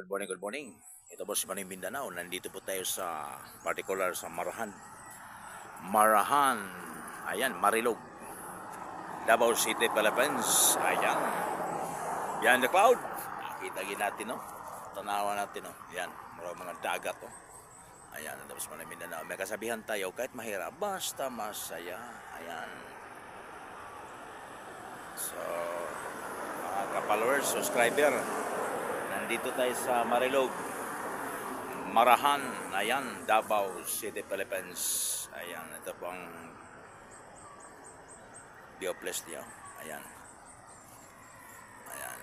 Good morning, good morning. Ito po si Manny Mindanao. Nandito po tayo sa particular sa Marahan. Marahan. Ayan, Marilog. Davao City, Philippines. Ayan. Yan the cloud. Nakita natin, no? Tanawa natin, no? Yan. Mga dagat, no? Ayan, ito po si Manny Mindanao. May kasabihan tayo, kahit mahirap, basta masaya. Ayan. So, mga ka-followers, subscriber, nandito tayo sa Marilog, Marahan, ayan, Davao City, Philippines. Ayan, ito po ang view place niyo. Ayan. Ayan.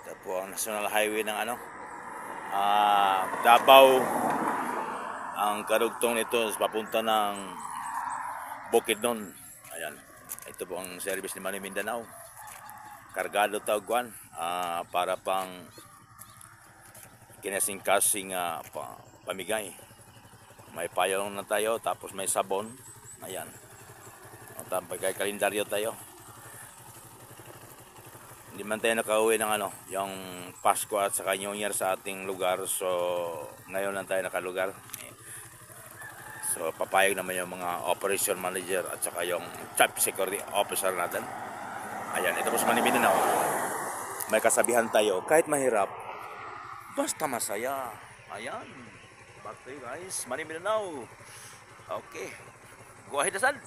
Ito po ang National Highway ng Davao. Ang karugtong nito is papunta ng Bukidnon. Ayan. Ito po ang service ni Manny Mindanao. Kargado tawagwan para pang kinasing-kasing pamigay. May payong na tayo, tapos may sabon. Ayan. Tapos kay kalendaryo tayo. Hindi man tayo nakauwi ng yung Pasko at saka New Year sa ating lugar. So, ngayon lang tayo nakalugar. So, papayag naman yung mga operation manager at saka yung chief security officer natin. Ayan, ito po sa Manny Mindanao. May kasabihan tayo, kahit mahirap, basta masaya. Ayan. Back to you guys. Manny Mindanao. Okay. Go ahead, Hasan.